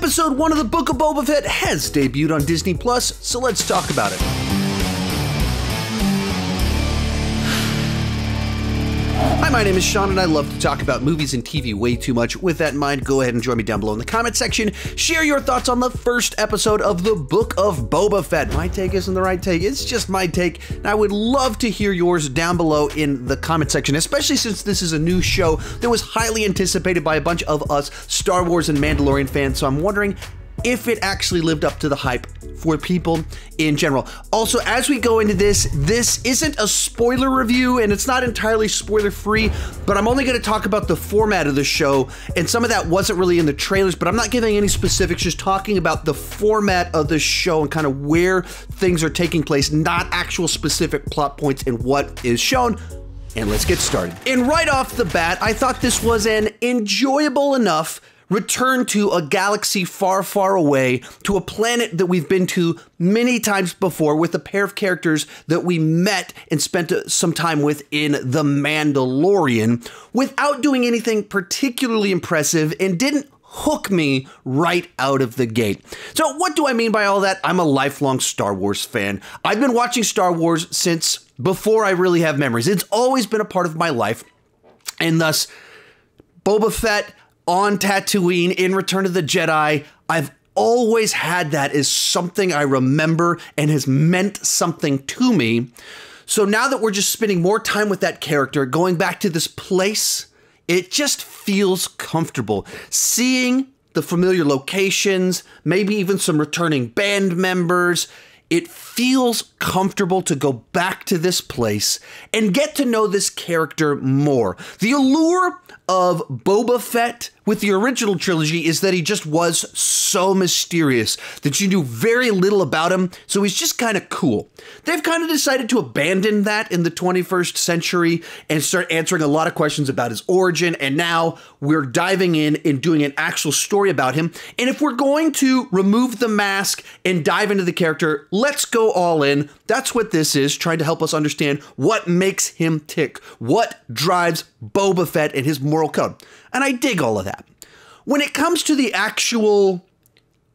Episode 1 of the Book of Boba Fett has debuted on Disney Plus, so let's talk about it. Hi, my name is Sean, and I love to talk about movies and TV way too much. With that in mind, go ahead and join me down below in the comment section. Share your thoughts on the first episode of the Book of Boba Fett. My take isn't the right take, it's just my take, and I would love to hear yours down below in the comment section, especially since this is a new show that was highly anticipated by a bunch of us Star Wars and Mandalorian fans, so I'm wondering if it actually lived up to the hype for people in general. Also, as we go into this isn't a spoiler review and it's not entirely spoiler free, but I'm only going to talk about the format of the show, and some of that wasn't really in the trailers, but I'm not giving any specifics, just talking about the format of the show and kind of where things are taking place, not actual specific plot points and what is shown. And let's get started. And right off the bat, I thought this was an enjoyable enough return to a galaxy far, far away, to a planet that we've been to many times before, with a pair of characters that we met and spent some time with in The Mandalorian, without doing anything particularly impressive, and didn't hook me right out of the gate. So what do I mean by all that? I'm a lifelong Star Wars fan. I've been watching Star Wars since before I really have memories. It's always been a part of my life, and thus Boba Fett on Tatooine in Return of the Jedi, I've always had that as something I remember and has meant something to me. So now that we're just spending more time with that character, going back to this place, it just feels comfortable. Seeing the familiar locations, maybe even some returning band members, it feels comfortable to go back to this place and get to know this character more. The allure of Boba Fett with the original trilogy is that he just was so mysterious that you knew very little about him, so he's just kind of cool. They've kind of decided to abandon that in the 21st century and start answering a lot of questions about his origin, and now we're diving in and doing an actual story about him. And if we're going to remove the mask and dive into the character, let's go all in. That's what this is, trying to help us understand what makes him tick, what drives Boba Fett and his moral code. And I dig all of that. When it comes to the actual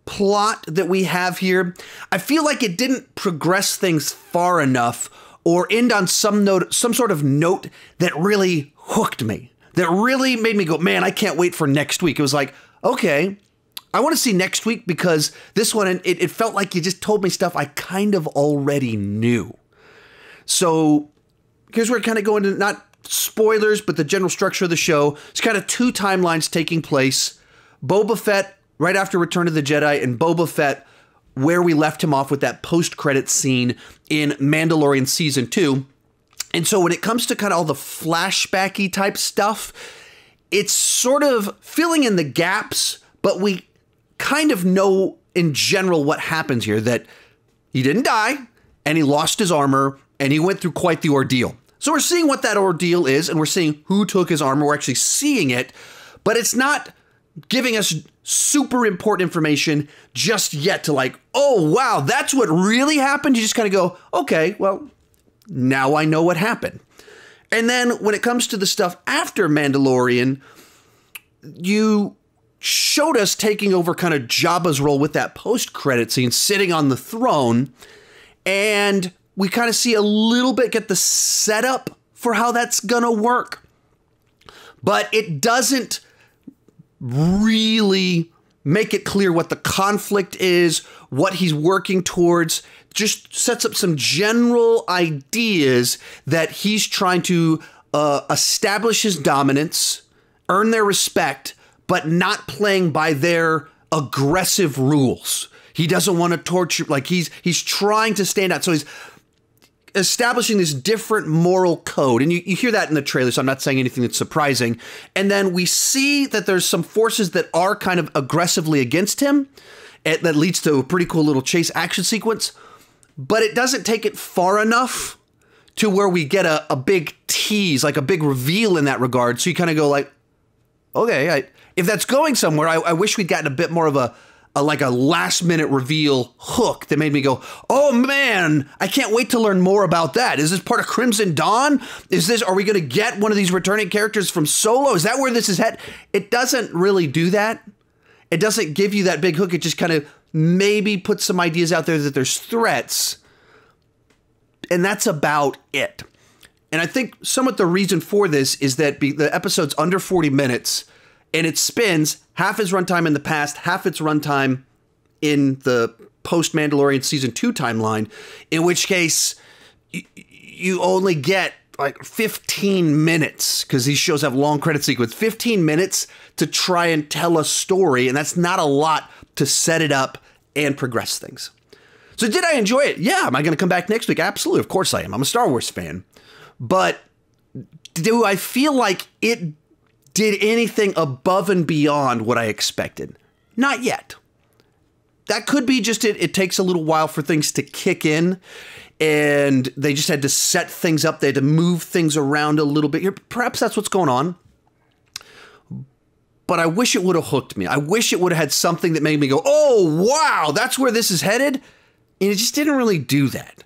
plot that we have here, I feel like it didn't progress things far enough or end on some sort of note that really hooked me, that really made me go, man, I can't wait for next week. It was like, okay, I want to see next week, because this one, it felt like you just told me stuff I kind of already knew. So here's where we're kind of going to, not spoilers, but the general structure of the show. It's kind of two timelines taking place. Boba Fett right after Return of the Jedi, and Boba Fett where we left him off with that post-credit scene in Mandalorian Season 2. And so when it comes to kind of all the flashbacky type stuff, it's sort of filling in the gaps, but we kind of know in general what happens here, that he didn't die, and he lost his armor, and he went through quite the ordeal. So we're seeing what that ordeal is, and we're seeing who took his armor. We're actually seeing it, but it's not giving us super important information just yet to like, oh, wow, that's what really happened. You just kind of go, okay, well, now I know what happened. And then when it comes to the stuff after Mandalorian, you showed us taking over kind of Jabba's role with that post-credit scene, sitting on the throne, and we kind of see a little bit, get the setup for how that's gonna work. But it doesn't really make it clear what the conflict is, what he's working towards. Just sets up some general ideas that he's trying to establish his dominance, earn their respect, but not playing by their aggressive rules. He doesn't want to torture, like he's trying to stand out. So he's establishing this different moral code. And you hear that in the trailer, so I'm not saying anything that's surprising. And then we see that there's some forces that are kind of aggressively against him. That leads to a pretty cool little chase action sequence. But it doesn't take it far enough to where we get a big tease, like a big reveal in that regard. So you kind of go like, okay, if that's going somewhere, I wish we'd gotten a bit more of a last minute reveal hook that made me go, oh man, I can't wait to learn more about that. Is this part of Crimson Dawn? Are we going to get one of these returning characters from Solo? Is that where this is headed? It doesn't really do that. It doesn't give you that big hook. It just kind of maybe puts some ideas out there that there's threats. And that's about it. And I think somewhat the reason for this is that the episode's under 40 minutes and it spends half its runtime in the past, half its runtime in the post-Mandalorian Season 2 timeline, in which case you only get like 15 minutes, because these shows have long credit sequence, 15 minutes to try and tell a story, and that's not a lot to set it up and progress things. So did I enjoy it? Yeah. Am I going to come back next week? Absolutely. Of course I am. I'm a Star Wars fan. But do I feel like it did anything above and beyond what I expected? Not yet. That could be just it takes a little while for things to kick in, and they just had to set things up. They had to move things around a little bit. Perhaps that's what's going on. But I wish it would have hooked me. I wish it would have had something that made me go, oh, wow, that's where this is headed. And it just didn't really do that.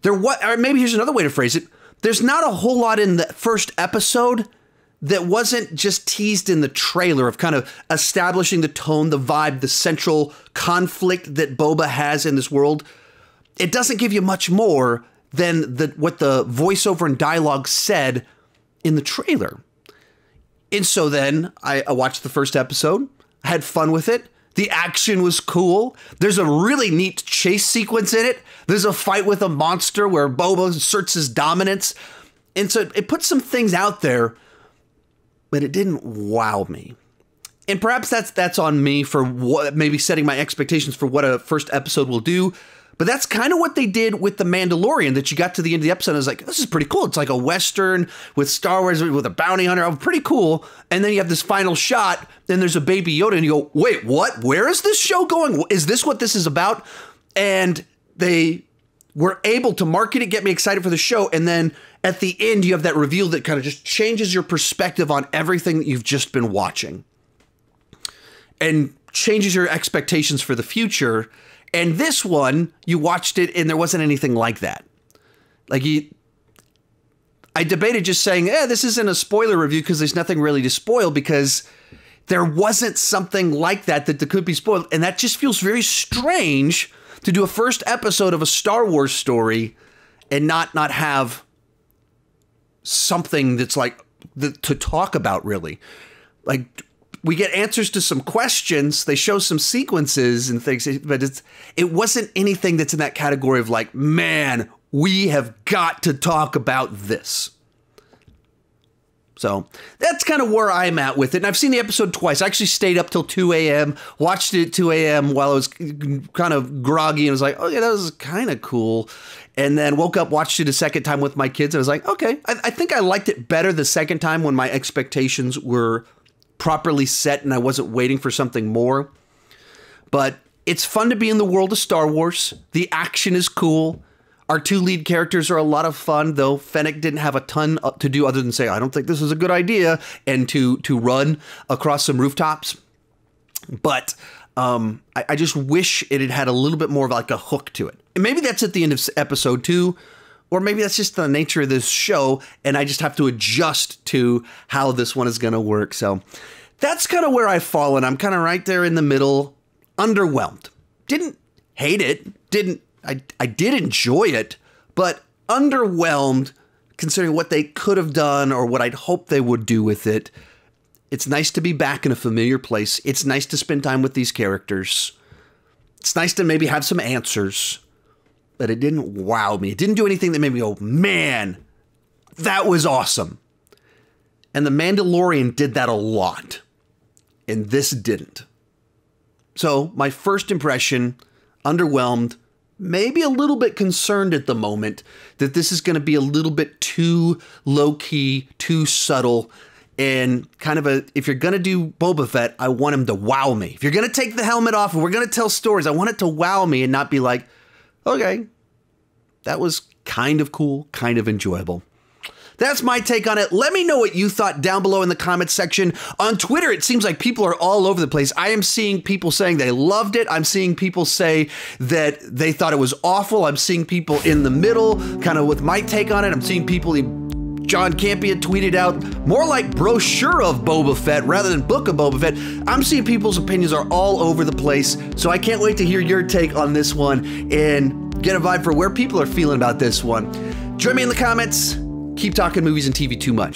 Or maybe here's another way to phrase it. There's not a whole lot in the first episode that wasn't just teased in the trailer of kind of establishing the tone, the vibe, the central conflict that Boba has in this world. It doesn't give you much more than what the voiceover and dialogue said in the trailer. And so then I watched the first episode, I had fun with it. The action was cool. There's a really neat chase sequence in it. There's a fight with a monster where Boba asserts his dominance. And so it put some things out there, but it didn't wow me. And perhaps that's on me for maybe setting my expectations for what a first episode will do. But that's kind of what they did with The Mandalorian, that you got to the end of the episode and I was like, this is pretty cool. It's like a Western with Star Wars with a bounty hunter. Oh, pretty cool. And then you have this final shot, then there's a Baby Yoda and you go, wait, what? Where is this show going? Is this what this is about? And they were able to market it, get me excited for the show. And then at the end, you have that reveal that kind of just changes your perspective on everything that you've just been watching and changes your expectations for the future. And this one, you watched it and there wasn't anything like that. Like I debated just saying, this isn't a spoiler review because there's nothing really to spoil, because there wasn't something like that could be spoiled. And that just feels very strange to do a first episode of a Star Wars story and not have something that's like to talk about, really. Like, we get answers to some questions, they show some sequences and things, but it wasn't anything that's in that category of like, man, we have got to talk about this. So that's kind of where I'm at with it. And I've seen the episode twice. I actually stayed up till 2 a.m., watched it at 2 a.m. while I was kind of groggy and was like, oh yeah, that was kind of cool. And then woke up, watched it a second time with my kids. And I was like, okay, I think I liked it better the second time when my expectations were properly set and I wasn't waiting for something more. But it's fun to be in the world of Star Wars. The action is cool. Our two lead characters are a lot of fun, though Fennec didn't have a ton to do other than say, I don't think this is a good idea, and to run across some rooftops. But I just wish it had had a little bit more of like a hook to it. And maybe that's at the end of episode 2, or maybe that's just the nature of this show, and I just have to adjust to how this one is going to work. So that's kind of where I've fallen. I'm kind of right there in the middle, underwhelmed. Didn't hate it, I did enjoy it, but underwhelmed considering what they could have done or what I'd hoped they would do with it. It's nice to be back in a familiar place. It's nice to spend time with these characters. It's nice to maybe have some answers, but it didn't wow me. It didn't do anything that made me go, man, that was awesome. And The Mandalorian did that a lot, and this didn't. So my first impression, underwhelmed, maybe a little bit concerned at the moment that this is going to be a little bit too low-key, too subtle, and kind of if you're going to do Boba Fett, I want him to wow me. If you're going to take the helmet off and we're going to tell stories, I want it to wow me and not be like, okay, that was kind of cool, kind of enjoyable. That's my take on it. Let me know what you thought down below in the comments section. On Twitter, it seems like people are all over the place. I am seeing people saying they loved it. I'm seeing people say that they thought it was awful. I'm seeing people in the middle, kind of with my take on it. I'm seeing people John Campea tweeted out more like brochure of Boba Fett rather than book of Boba Fett. I'm seeing people's opinions are all over the place, so I can't wait to hear your take on this one and get a vibe for where people are feeling about this one. Join me in the comments. Keep talking movies and TV too much.